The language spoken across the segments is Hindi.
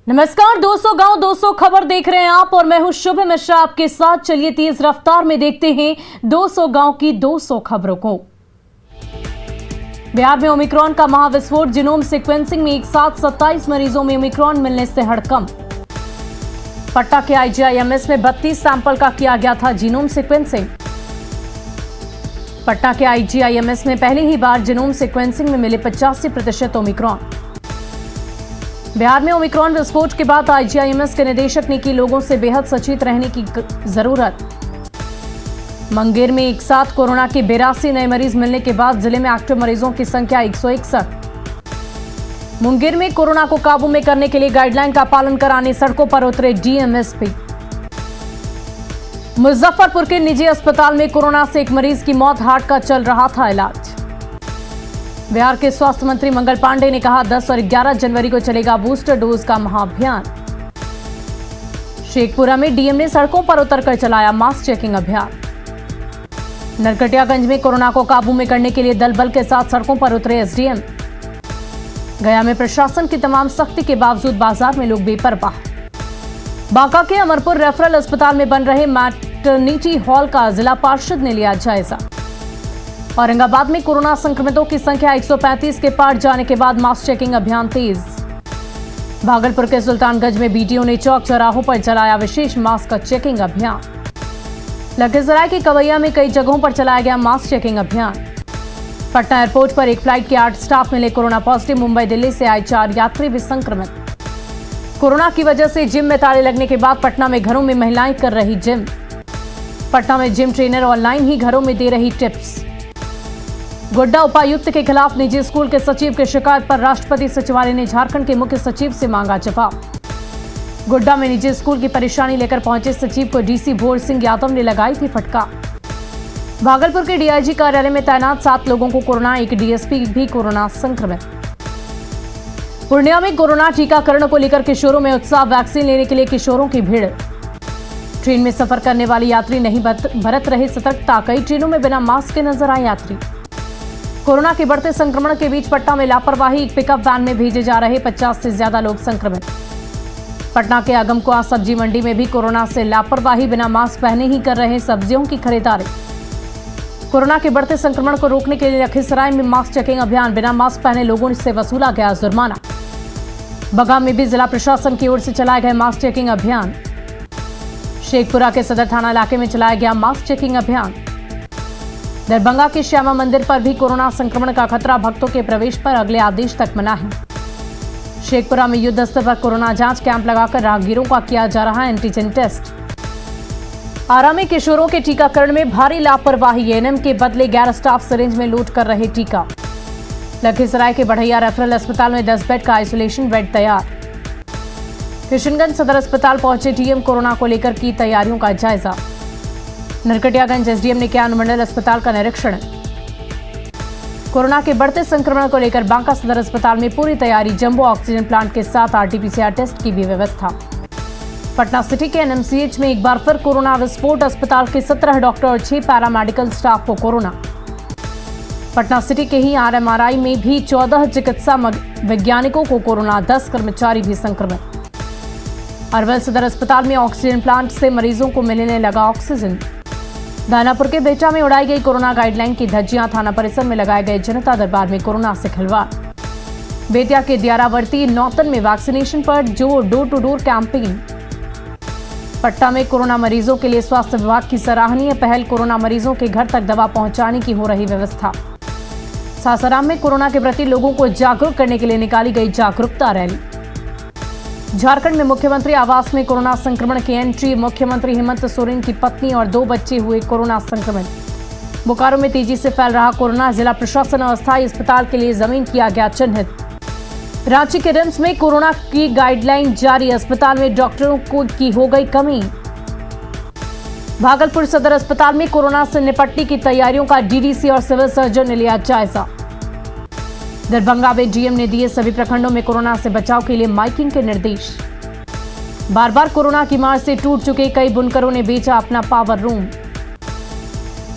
नमस्कार 200 गांव 200 खबर देख रहे हैं आप और मैं हूं शुभ मिश्रा आपके साथ। चलिए तेज रफ्तार में देखते हैं 200 गांव की 200 खबरों को। बिहार में ओमिक्रॉन का महाविस्फोट, जीनोम सीक्वेंसिंग में एक साथ 27 मरीजों में ओमिक्रॉन मिलने से हड़कंप। पटना के आईजीआईएमएस में 32 सैंपल का किया गया था जीनोम सीक्वेंसिंग। पटना के आईजीआईएमएस में पहली ही बार जीनोम सीक्वेंसिंग में मिले 85% ओमिक्रॉन। बिहार में ओमिक्रॉन विस्फोट के बाद आईजीआईएमएस के निदेशक ने की लोगों से बेहद सचेत रहने की जरूरत। मुंगेर में एक साथ कोरोना के 82 नए मरीज मिलने के बाद जिले में एक्टिव मरीजों की संख्या 161। मुंगेर में कोरोना को काबू में करने के लिए गाइडलाइन का पालन कराने सड़कों पर उतरे डीएमएसपी। मुजफ्फरपुर के निजी अस्पताल में कोरोना से एक मरीज की मौत, हार्ट का चल रहा था इलाज। बिहार के स्वास्थ्य मंत्री मंगल पांडे ने कहा 10 और 11 जनवरी को चलेगा बूस्टर डोज का महाअभियान। शेखपुरा में डीएम ने सड़कों पर उतरकर चलाया मास चेकिंग अभियान। नरकटियागंज में कोरोना को काबू में करने के लिए दल बल के साथ सड़कों पर उतरे एसडीएम। गया में प्रशासन की तमाम सख्ती के बावजूद बाजार में लोग बेपरवाह। बांका के अमरपुर रेफरल अस्पताल में बन रहे मैटरनिटी हॉल का जिला पार्षद ने लिया जायजा। औरंगाबाद में कोरोना संक्रमितों की संख्या 135 के पार जाने के बाद मास चेकिंग अभियान तेज। भागलपुर के सुल्तानगंज में बीडीओ ने चौक चौराहों पर चलाया विशेष मास्क का चेकिंग अभियान। लखीसराय के कवैया में कई जगहों पर चलाया गया मास्क चेकिंग अभियान। पटना एयरपोर्ट पर एक फ्लाइट के 8 स्टाफ मिले कोरोना पॉजिटिव। मुंबई दिल्ली से आए 4 यात्री भी संक्रमित। कोरोना की वजह से जिम में ताले लगने के बाद पटना में घरों में महिलाएं कर रही जिम। पटना में जिम ट्रेनर ऑनलाइन ही घरों में दे रही टिप्स। गोड्डा उपायुक्त के खिलाफ निजी स्कूल के सचिव की शिकायत पर राष्ट्रपति सचिवालय ने झारखंड के मुख्य सचिव से मांगा जवाब। गोड्डा में निजी स्कूल की परेशानी लेकर पहुंचे सचिव को डीसी भोर सिंह यादव ने लगाई थी फटकार। भागलपुर के डीआईजी कार्यालय में तैनात 7 लोगों को कोरोना, एक डीएसपी भी कोरोना संक्रमित। पूर्णिया में कोरोना टीकाकरण को लेकर किशोरों में उत्साह, वैक्सीन लेने के लिए किशोरों की भीड़। ट्रेन में सफर करने वाले यात्री नहीं बरत रहे सतर्कता, कई ट्रेनों में बिना मास्क के नजर आए यात्री। कोरोना के बढ़ते संक्रमण के बीच पटना में लापरवाही, एक पिकअप वैन में भेजे जा रहे 50 से ज्यादा लोग संक्रमित। पटना के आगमकुआं सब्जी मंडी में भी कोरोना से लापरवाही, बिना मास्क पहने ही कर रहे सब्जियों की खरीदारी। कोरोना के बढ़ते संक्रमण को रोकने के लिए लखीसराय में मास्क चेकिंग अभियान, बिना मास्क पहने लोगों से वसूला गया जुर्माना। बगा में भी जिला प्रशासन की ओर से चलाए गए मास्क चेकिंग अभियान। शेखपुरा के सदर थाना इलाके में चलाया गया मास्क चेकिंग अभियान। दरभंगा के श्यामा मंदिर पर भी कोरोना संक्रमण का खतरा, भक्तों के प्रवेश पर अगले आदेश तक मनाही। शेखपुरा में युद्ध स्तर पर कोरोना जांच कैंप लगाकर राहगीरों का किया जा रहा एंटीजन टेस्ट। आरा में किशोरों के टीकाकरण में भारी लापरवाही, एएनएम के बदले गैर स्टाफ सिरिंज में लोड कर रहे टीका। लखीसराय के बढ़ैया रेफरल अस्पताल में 10 बेड का आइसोलेशन बेड तैयार। किशनगंज सदर अस्पताल पहुंचे डीएम, कोरोना को लेकर की तैयारियों का जायजा। नरकटियागंज एसडीएम ने किया अनुमंडल अस्पताल का निरीक्षण। कोरोना के बढ़ते संक्रमण को लेकर बांका सदर अस्पताल में पूरी तैयारी, जंबो ऑक्सीजन प्लांट के साथ आरटीपीसीआर टेस्ट की भी व्यवस्था। पटना सिटी के एनएमसीएच में एक बार फिर कोरोना विस्फोट, अस्पताल के 17 डॉक्टर और 6 पैरामेडिकल स्टाफ को कोरोना। पटना सिटी के ही आरएमआरआई में भी 14 चिकित्सा वैज्ञानिकों को कोरोना, 10 कर्मचारी भी संक्रमित। अरवल सदर अस्पताल में ऑक्सीजन प्लांट से मरीजों को मिलने लगा ऑक्सीजन। दानापुर के बेटा में उड़ाई गई कोरोना गाइडलाइन की धज्जियां, थाना परिसर में लगाए गए जनता दरबार में कोरोना से खिलवाड़। बेतिया के दियारावर्ती नौतन में वैक्सीनेशन पर जोर, door to door campaign. Patna में कोरोना मरीजों के लिए स्वास्थ्य विभाग की सराहनीय पहल, कोरोना मरीजों के घर तक दवा पहुंचाने की हो रही व्यवस्था। सासाराम में कोरोना के प्रति लोगों को जागरूक करने के लिए निकाली गई जागरूकता रैली। झारखंड में मुख्यमंत्री आवास में कोरोना संक्रमण की एंट्री, मुख्यमंत्री हेमंत सोरेन की पत्नी और 2 बच्चे हुए कोरोना संक्रमित। बोकारो में तेजी से फैल रहा कोरोना, जिला प्रशासन अस्थायी अस्पताल के लिए जमीन किया गया चिन्हित। रांची के रिम्स में कोरोना की गाइडलाइन जारी, अस्पताल में डॉक्टरों की हो गई कमी। भागलपुर सदर अस्पताल में कोरोना से निपटने की तैयारियों का डीडीसी और सिविल सर्जन ने लिया जायजा। दरभंगा में डीएम ने दिए सभी प्रखंडों में कोरोना से बचाव के लिए माइकिंग के निर्देश। बार बार कोरोना की मार से टूट चुके कई बुनकरों ने बेचा अपना पावर रूम।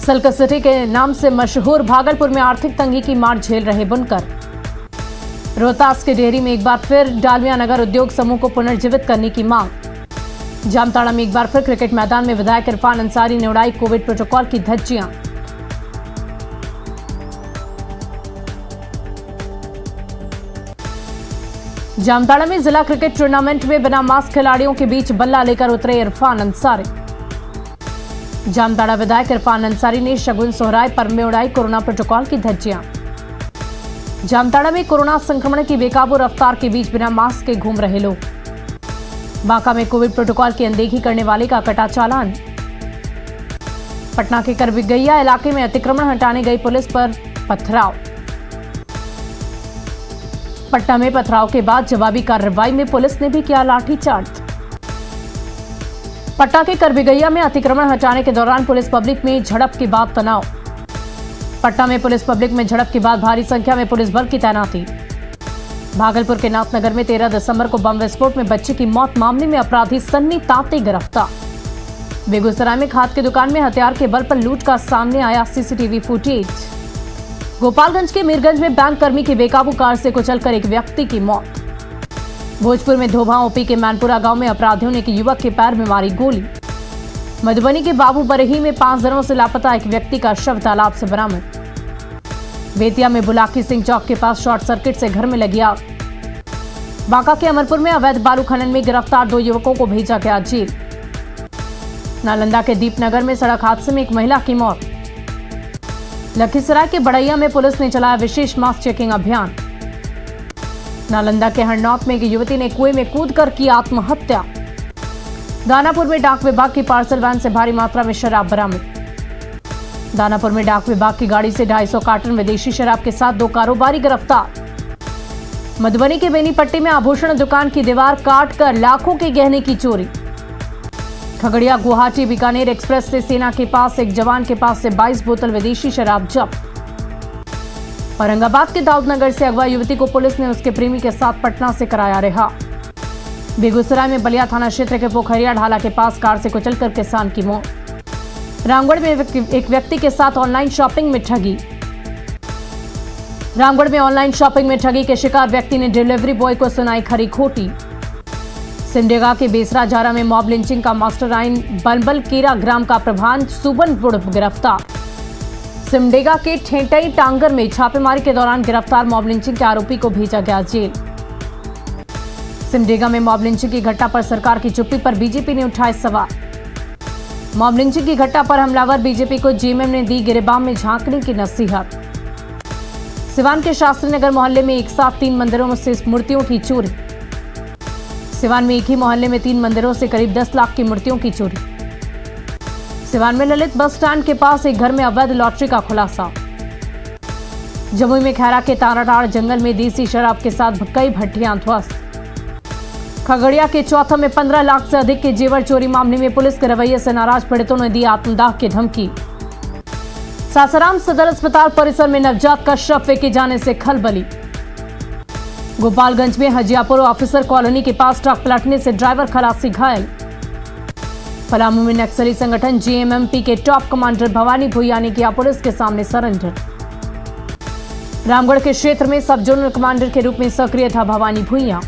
सिल्क सिटी के नाम से मशहूर भागलपुर में आर्थिक तंगी की मार झेल रहे बुनकर। रोहतास के डेहरी में एक बार फिर डालमिया नगर उद्योग समूह को पुनर्जीवित करने की मांग। जामताड़ा में एक बार फिर क्रिकेट मैदान में विधायक इरफान अंसारी ने उड़ाई कोविड प्रोटोकॉल की धज्जियां। जामताड़ा में जिला क्रिकेट टूर्नामेंट में बिना मास्क खिलाड़ियों के बीच बल्ला लेकर उतरे इरफान अंसारी। जामताड़ा विधायक इरफान अंसारी ने शगुन सोहराय पर्व में उड़ाई कोरोना प्रोटोकॉल की धज्जियां। जामताड़ा में कोरोना संक्रमण की बेकाबू रफ्तार के बीच बिना मास्क के घूम रहे लोग। बांका में कोविड प्रोटोकॉल की अनदेखी करने वाले का कटा चालान। पटना के करबिगैया इलाके में अतिक्रमण हटाने गई पुलिस पर पथराव। पटना में पथराव के बाद जवाबी कार्रवाई में पुलिस ने भी किया लाठीचार्ज। पटना के करबिगैया में अतिक्रमण हटाने के दौरान पुलिस पब्लिक में झड़प के बाद तनाव। पटना में पुलिस पब्लिक में झड़प के बाद भारी संख्या में पुलिस बल की तैनाती। भागलपुर के नाथनगर में 13 दिसंबर को बम विस्फोट में बच्चे की मौत मामले में अपराधी सन्नी तांते गिरफ्तार। बेगूसराय में खाद की दुकान में हथियार के बल पर लूट का सामने आया सीसीटीवी फुटेज। गोपालगंज के मीरगंज में बैंक कर्मी की बेकाबू कार से कुचलकर एक व्यक्ति की मौत। भोजपुर में धोबा ओपी के मैनपुरा गांव में अपराधियों ने एक युवक के पैर में मारी गोली। मधुबनी के बाबू बरही में 5 दिनों से लापता एक व्यक्ति का शव तालाब से बरामद। बेतिया में बुलाकी सिंह चौक के पास शॉर्ट सर्किट से घर में लगी आग। बांका के अमरपुर में अवैध बालू खनन में गिरफ्तार 2 युवकों को भेजा गया जेल। नालंदा के दीपनगर में सड़क हादसे में एक महिला की मौत। लखीसराय के बड़ैया में पुलिस ने चलाया विशेष मास्क चेकिंग अभियान। नालंदा के हरनौत में एक युवती ने कुएं में कूदकर की आत्महत्या। दानापुर में डाक विभाग की पार्सल वैन से भारी मात्रा में शराब बरामद। दानापुर में डाक विभाग की गाड़ी से 250 कार्टन विदेशी शराब के साथ 2 कारोबारी गिरफ्तार। मधुबनी के बेनीपट्टी में आभूषण दुकान की दीवार काटकर लाखों के गहने की चोरी। खगड़िया गुवाहाटी बीकानेर एक्सप्रेस से सेना के पास एक जवान के पास से 22 बोतल विदेशी शराब जब्त। औरंगाबाद के दाऊदनगर से अगवा युवती को पुलिस ने उसके प्रेमी के साथ पटना से कराया रिहा। बेगूसराय में बलिया थाना क्षेत्र के पोखरिया ढाला के पास कार से कुचलकर किसान की मौत। रामगढ़ में एक व्यक्ति के साथ ऑनलाइन शॉपिंग में ठगी। रामगढ़ में ऑनलाइन शॉपिंग में ठगी के शिकार व्यक्ति ने डिलीवरी बॉय को सुनाई खरी खोटी। सिमडेगा के बेसरा जारा में मॉब लिंचिंग का मास्टरमाइंड बलबल केरा ग्राम का प्रभान सुबन बुड़प गिरफ्तार। सिमडेगा के ठेटई टांगर में छापेमारी के दौरान गिरफ्तार मॉब लिंचिंग के आरोपी को भेजा गया जेल। सिमडेगा में मॉब लिंचिंग की घटना पर सरकार की चुप्पी पर बीजेपी ने उठाए सवाल। मॉब लिंचिंग की घटना पर हमलावर बीजेपी को जेएमएम ने दी गिरेबान में झांकने की नसीहत। सिवान के शास्त्री नगर मोहल्ले में एक साथ 3 मंदिरों से मूर्तियों की चोरी। सिवान में एक ही मोहल्ले में 3 मंदिरों से करीब 10 लाख की मूर्तियों की चोरी। सिवान में ललित बस स्टैंड के पास एक घर में अवैध लॉटरी का खुलासा। जमुई में खैरा के ताराटाड़ जंगल में देसी शराब के साथ कई भट्टियां ध्वस्त। खगड़िया के चौथा में 15 लाख से अधिक के जेवर चोरी मामले में पुलिस के रवैये से नाराज पीड़ितों ने दी आत्मदाह की धमकी। सासाराम सदर अस्पताल परिसर में नवजात का शव फेंके जाने से खलबली। गोपालगंज में हजियापुर ऑफिसर कॉलोनी के पास ट्रक पलटने से ड्राइवर खलासी घायल। पलामू में नक्सली संगठन जेएमएमपी के टॉप कमांडर भवानी भुइया ने किया पुलिस के सामने सरेंडर। रामगढ़ के क्षेत्र में सब जोनल कमांडर के रूप में सक्रिय था भवानी भुइया।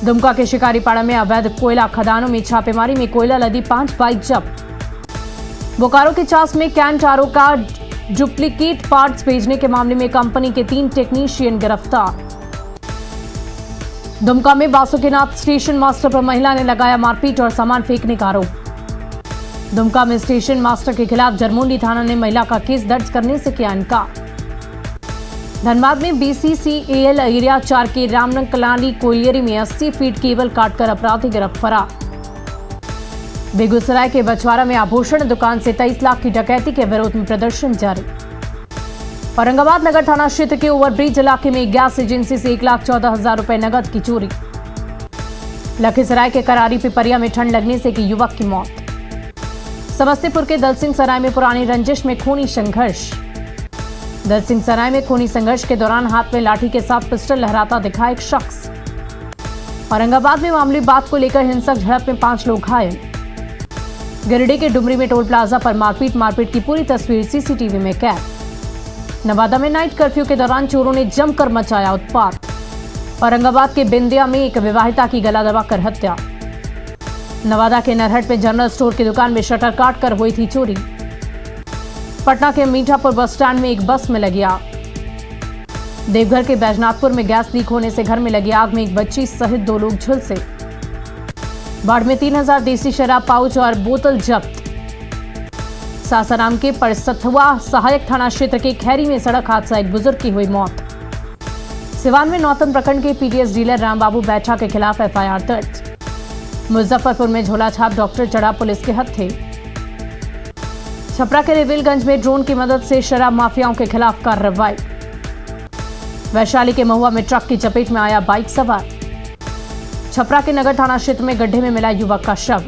दुमका के शिकारीपाड़ा में अवैध कोयला खदानों में छापेमारी में कोयला लदी 5 बाइक जब्त। बोकारो के चास में कैंट आरओ का डुप्लीकेट पार्ट्स भेजने के मामले में कंपनी के 3 टेक्नीशियन गिरफ्तार। दुमका में बासुकीनाथ स्टेशन मास्टर पर महिला ने लगाया मारपीट और सामान फेंकने का आरोप। दुमका में स्टेशन मास्टर के खिलाफ जरमुंडी थाना ने महिला का केस दर्ज करने से किया इनकार। धनबाद में बीसीसीएल एरिया 4 के रामनगर कलाली कोयलियरी में 80 फीट केबल काटकर अपराधी गिरफ्तार। बेगूसराय के बछवाड़ा में आभूषण दुकान से 23 लाख की डकैती के विरोध में प्रदर्शन जारी। औरंगाबाद नगर थाना क्षेत्र के ओवरब्रिज इलाके में गैस एजेंसी से 1,14,000 रुपए नकद की चोरी। लखीसराय के करारी पिपरिया में ठंड लगने से एक युवक की मौत। समस्तीपुर के दलसिंह सराय में पुरानी रंजिश में खूनी संघर्ष। दलसिंह सराय में खूनी संघर्ष के दौरान हाथ में लाठी के साथ पिस्टल लहराता दिखा एक शख्स। औरंगाबाद में मामूली बात को लेकर हिंसक झड़प में 5 लोग घायल। गिरिडीह के डुमरी में टोल प्लाजा पर मारपीट की पूरी तस्वीर सीसीटीवी में कैद। नवादा में नाइट कर्फ्यू के दौरान चोरों ने जमकर मचाया उत्पात। औरंगाबाद के बिंदिया में एक विवाहिता की गला दबाकर हत्या। नवादा के नरहट में जनरल स्टोर की दुकान में शटर काट कर हुई थी चोरी। पटना के मीठापुर बस स्टैंड में एक बस में लगी आग। देवघर के बैजनाथपुर में गैस लीक होने से घर में लगी आग में एक बच्ची सहित 2 लोग झुलसे। बाढ़ में 3000 देसी शराब पाउच और बोतल जब्त। सासाराम के परसथुआ सहायक थाना क्षेत्र के खैरी में सड़क हादसा, एक बुजुर्ग की हुई मौत। सिवान में नौतन प्रखंड के पीडीएस डीलर रामबाबू बैठा के खिलाफ एफआईआर दर्ज। मुजफ्फरपुर में झोला छाप डॉक्टर चढ़ा पुलिस के हत्थे। छपरा के रेविलगंज में ड्रोन की मदद से शराब माफियाओं के खिलाफ कार्रवाई। वैशाली के महुआ में ट्रक की चपेट में आया बाइक सवार। छपरा के नगर थाना क्षेत्र में गड्ढे में मिला युवक का शव।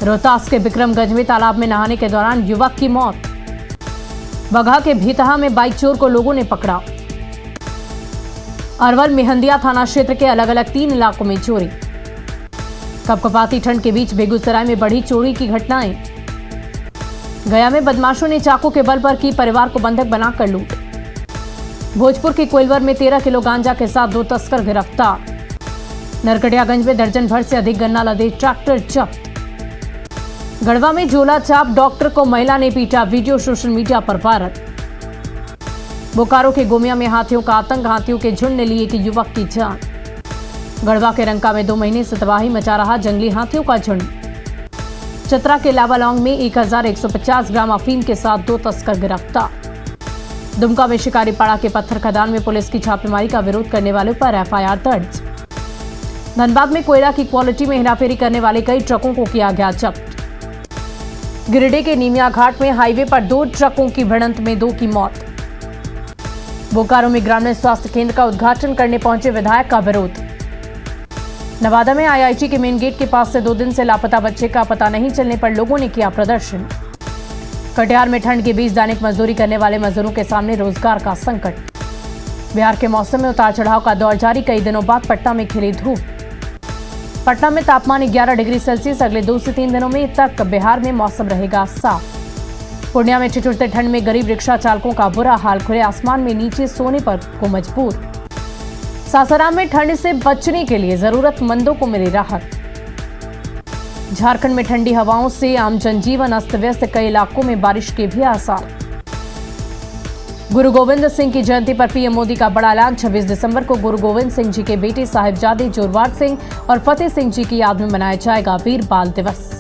रोहतास के बिक्रमगंज में तालाब में नहाने के दौरान युवक की मौत। बगहा के भीतहा में बाइक चोर को लोगों ने पकड़ा। अरवल मेहंदिया थाना क्षेत्र के अलग अलग 3 इलाकों में चोरी। कपकपाती ठंड के बीच बेगूसराय में बढ़ी चोरी की घटनाएं। गया में बदमाशों ने चाकू के बल पर की परिवार को बंधक बनाकर लूट। भोजपुर के कोइलवर में 13 किलो गांजा के साथ 2 तस्कर गिरफ्तार। नरकटियागंज में दर्जन भर से अधिक गन्ना लदे ट्रैक्टर जब्त। गढ़वा में झोला छाप डॉक्टर को महिला ने पीटा, वीडियो सोशल मीडिया पर वायरल। बोकारो के गोमिया में हाथियों का आतंक, हाथियों के झुंड ने लिए कि युवक की जान। गढ़वा के रंका में 2 महीने से तबाही मचा रहा जंगली हाथियों का झुंड। चतरा के लावालौंग में 1150 ग्राम अफीम के साथ 2 तस्कर गिरफ्तार। दुमका में शिकारीपाड़ा के पत्थर खदान में पुलिस की छापेमारी का विरोध करने वालों पर एफआईआर दर्ज। धनबाद में कोयला की क्वालिटी में हेराफेरी करने वाले कई ट्रकों को किया गया जब्त। गिरिडीह के नीमिया घाट में हाईवे पर 2 ट्रकों की भिड़ंत में 2 की मौत। बोकारो में ग्रामीण स्वास्थ्य केंद्र का उद्घाटन करने पहुंचे विधायक का विरोध। नवादा में आईआईटी के मेन गेट के पास से 2 दिन से लापता बच्चे का पता नहीं चलने पर लोगों ने किया प्रदर्शन। कटिहार में ठंड के बीच दैनिक मजदूरी करने वाले मजदूरों के सामने रोजगार का संकट। बिहार के मौसम में उतार चढ़ाव का दौर जारी, कई दिनों बाद पटना में खिली धूप। पटना में तापमान 11 डिग्री सेल्सियस, अगले 2 से 3 दिनों में तक बिहार में मौसम रहेगा साफ। पूर्णिया में ठिठुरते ठंड में गरीब रिक्शा चालकों का बुरा हाल, खुले आसमान में नीचे सोने पर को मजबूर। सासाराम में ठंड से बचने के लिए जरूरतमंदों को मिली राहत। झारखंड में ठंडी हवाओं से आम जनजीवन अस्त व्यस्त, कई इलाकों में बारिश के भी आसार। गुरु गोविंद सिंह की जयंती पर पीएम मोदी का बड़ा ऐलान। 26 दिसंबर को गुरु गोविंद सिंह जी के बेटे साहिबजादे जोरवार सिंह और फतेह सिंह जी की याद में मनाया जाएगा वीर बाल दिवस।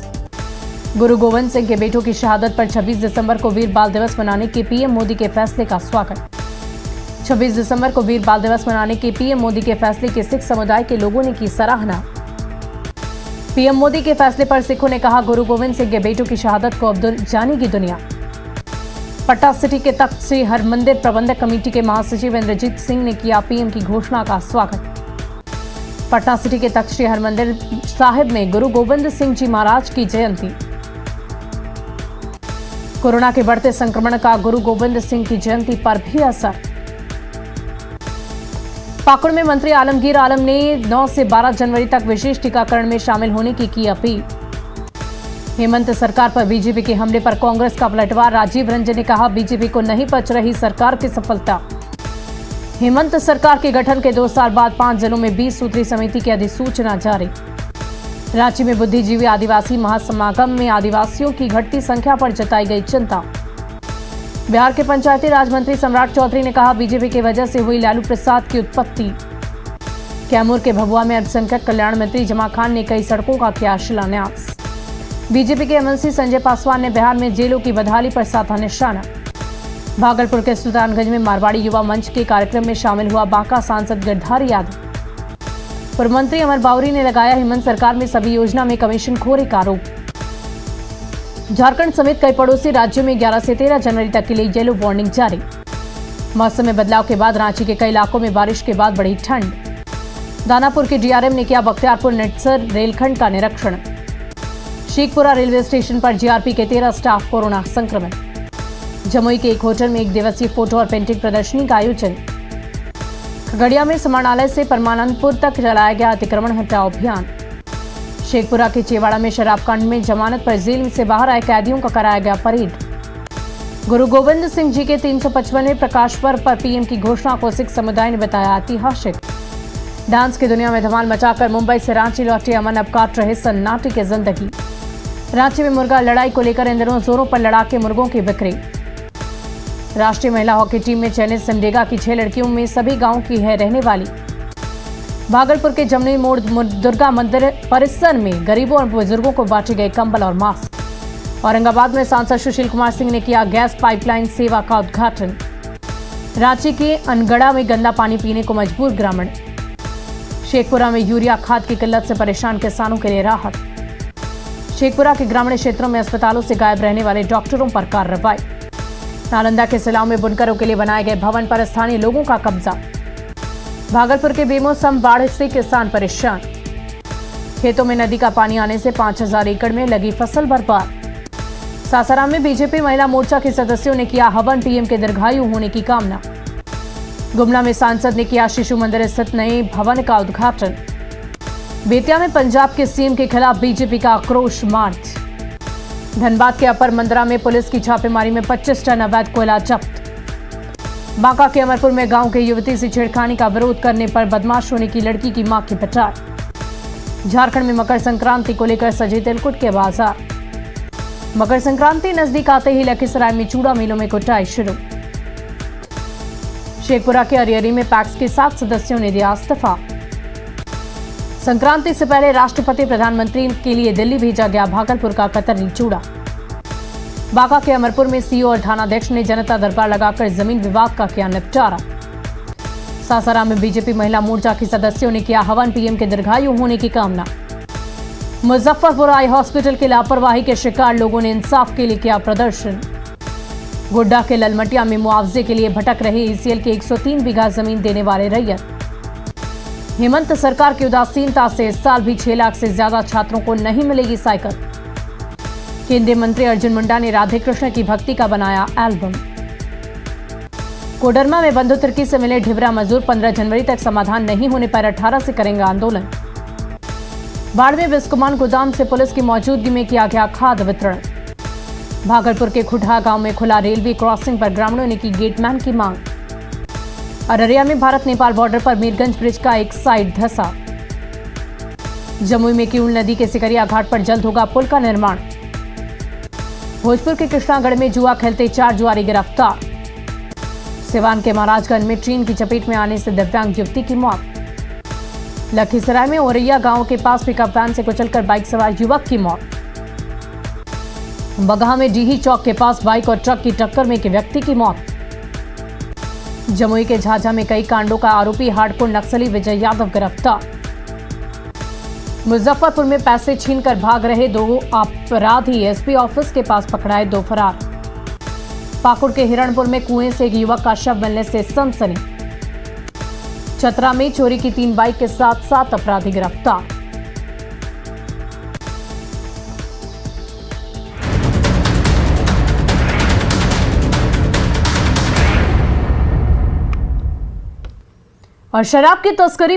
गुरु गोविंद सिंह के बेटों की शहादत पर 26 दिसंबर को वीर बाल दिवस मनाने के पीएम मोदी के फैसले का स्वागत। 26 दिसंबर को वीर बाल दिवस मनाने के पीएम मोदी के फैसले की सिख समुदाय के लोगों ने की सराहना। पीएम मोदी के फैसले पर सिखों ने कहा, गुरु गोविंद सिंह के बेटों की शहादत को अब जानेगी दुनिया। पटना सिटी के तख्त श्री हरमंदिर प्रबंधक कमेटी के महासचिव इंद्रजीत सिंह ने किया पीएम की घोषणा का स्वागत। पटना सिटी के तख्त श्री हरमंदिर साहिब में गुरु गोविंद सिंह जी महाराज की जयंती। कोरोना के बढ़ते संक्रमण का गुरु गोविंद सिंह की जयंती पर भी असर। पाकुड़ में मंत्री आलमगीर आलम ने 9 से 12 जनवरी तक विशेष टीकाकरण में शामिल होने की अपील। हेमंत सरकार पर बीजेपी के हमले पर कांग्रेस का पलटवार। राजीव रंजन ने कहा, बीजेपी को नहीं पच रही सरकार की सफलता। हेमंत सरकार के गठन के 2 साल बाद 5 जिलों में 20 सूत्री समिति की अधिसूचना जारी। रांची में बुद्धिजीवी आदिवासी महासमागम में आदिवासियों की घटती संख्या पर जताई गई चिंता। बिहार के पंचायती राज मंत्री सम्राट चौधरी ने कहा, बीजेपी की वजह से हुई लालू प्रसाद की उत्पत्ति। कैमूर के भभुआ में अल्पसंख्यक कल्याण मंत्री जमा खान ने कई सड़कों का किया शिलान्यास। बीजेपी के एमएलसी संजय पासवान ने बिहार में जेलों की बदहाली पर साधा निशाना। भागलपुर के सुल्तानगंज में मारवाड़ी युवा मंच के कार्यक्रम में शामिल हुआ बांका सांसद गिरधारी यादव। पूर्व मंत्री अमर बावरी ने लगाया हेमंत सरकार में सभी योजना में कमीशनखोरी का आरोप। झारखंड समेत कई पड़ोसी राज्यों में 11 से 13 जनवरी तक के लिए येलो वार्निंग जारी। मौसम में बदलाव के बाद रांची के कई इलाकों में बारिश के बाद बढ़ी ठंड। दानापुर के डीआरएम ने किया बख्तियारपुर नेटसर रेलखंड का निरीक्षण। शेखपुरा रेलवे स्टेशन पर जीआरपी के 13 स्टाफ कोरोना संक्रमित। जमुई के एक होटल में 1 दिवसीय फोटो और पेंटिंग प्रदर्शनी का आयोजन। खगड़िया में समानालय से परमानंदपुर तक चलाया गया अतिक्रमण हटाओ अभियान। शेखपुरा के चेवाड़ा में शराब कांड में जमानत पर जेल से बाहर आए कैदियों का कराया गया परेड। गुरु गोविंद सिंह जी के 355वें प्रकाश पर्व पर पीएम की घोषणा को सिख समुदाय ने बताया ऐतिहासिक। डांस की दुनिया में धमाल मचाकर मुंबई से रांची लौटे अमन अब काट रहे सन्नाटे की जिंदगी। रांची में मुर्गा लड़ाई को लेकर इन दिनों जोरों पर लड़ाके मुर्गों की बिक्री। राष्ट्रीय महिला हॉकी टीम में चयनित सिमडेगा की 6 लड़कियों में सभी गांव की है रहने वाली। भागलपुर के जमुई मोड़ दुर्गा मंदिर परिसर में गरीबों और बुजुर्गों को बांटे गए कंबल और मास्क। औरंगाबाद में सांसद सुशील कुमार सिंह ने किया गैस पाइपलाइन सेवा का उद्घाटन। रांची के अनगढ़ा में गंदा पानी पीने को मजबूर ग्रामीण। शेखपुरा में यूरिया खाद की किल्लत से परेशान किसानों के लिए राहत। शेखपुरा के ग्रामीण क्षेत्रों में अस्पतालों से गायब रहने वाले डॉक्टरों पर कार्रवाई। नालंदा के सिलाव में बुनकरों के लिए बनाए गए भवन पर स्थानीय लोगों का कब्जा। भागलपुर के बेमौसम बाढ़ से किसान परेशान। खेतों में नदी का पानी आने से 5000 एकड़ में लगी फसल बर्बाद। सासाराम में बीजेपी महिला मोर्चा के सदस्यों ने किया हवन, पीएम के दीर्घायु होने की कामना। गुमला में सांसद ने किया शिशु मंदिर स्थित नए भवन का उद्घाटन। बेतिया में पंजाब के सीएम के खिलाफ बीजेपी का आक्रोश मार्च। धनबाद के अपर मंदरा में पुलिस की छापेमारी में 25 टन अवैध कोयला जब्त। बांका के अमरपुर में गांव के युवती से छेड़खानी का विरोध करने पर बदमाश होने की लड़की की मां की पिटाई। झारखंड में मकर संक्रांति को लेकर सजे तिलकुट के बाजार। मकर संक्रांति नजदीक आते ही लखीसराय में चूड़ा मिलों में कुटाई शुरू। शेखपुरा के अरियरी में पैक्स के 7 सदस्यों ने दिया इस्तीफा। संक्रांति से पहले राष्ट्रपति प्रधानमंत्री के लिए दिल्ली भेजा गया भागलपुर का कतरनी चूड़ा। बांका के अमरपुर में सीओ और थानाध्यक्ष ने जनता दरबार लगाकर जमीन विवाद का किया निपटारा। सासाराम में बीजेपी महिला मोर्चा के सदस्यों ने किया हवन, पीएम के दीर्घायु होने की कामना। मुजफ्फरपुर आई हॉस्पिटल की लापरवाही के शिकार लोगों ने इंसाफ के लिए किया प्रदर्शन। गोड्डा के ललमटिया में मुआवजे के लिए भटक रहे ईसीएल के 103 बीघा जमीन देने वाले रैयत। हेमंत सरकार की उदासीनता से इस साल भी 6 लाख से ज्यादा छात्रों को नहीं मिलेगी साइकिल। केंद्रीय मंत्री अर्जुन मुंडा ने राधे कृष्ण की भक्ति का बनाया एल्बम। कोडरमा में बंधु तिर्की से मिले ढिबरा मजदूर 15 जनवरी तक समाधान नहीं होने पर 18 से करेंगे आंदोलन। बाड़मेर में बिस्कुमान गोदाम से पुलिस की मौजूदगी में किया गया खाद वितरण। भागलपुर के खुटहा गांव में खुला रेलवे क्रॉसिंग पर ग्रामीणों ने की गेटमैन की मांग। अररिया में भारत नेपाल बॉर्डर पर मीरगंज ब्रिज का एक साइड धंसा। जमुई में किऊल नदी के सिकरिया घाट पर जल्द होगा पुल का निर्माण। भोजपुर के कृष्णागढ़ में जुआ खेलते 4 जुआरी गिरफ्तार। सिवान के महाराजगंज में ट्रेन की चपेट में आने से दिव्यांग युवती की मौत। लखीसराय में ओरैया गांव के पास पिकअप वैन से कुचलकर बाइक सवार युवक की मौत। बगहा में डीही चौक के पास बाइक और ट्रक की टक्कर में एक व्यक्ति की मौत। जमुई के झाझा में कई कांडों का आरोपी हार्डकोर नक्सली विजय यादव गिरफ्तार। मुजफ्फरपुर में पैसे छीनकर भाग रहे 2 अपराधी एसपी ऑफिस के पास पकड़ाए 2 फरार। पाकुड़ के हिरणपुर में कुएं से एक युवक का शव मिलने से सनसनी। चतरा में चोरी की 3 बाइक के साथ 7 अपराधी गिरफ्तार। और शराब की तस्करी पर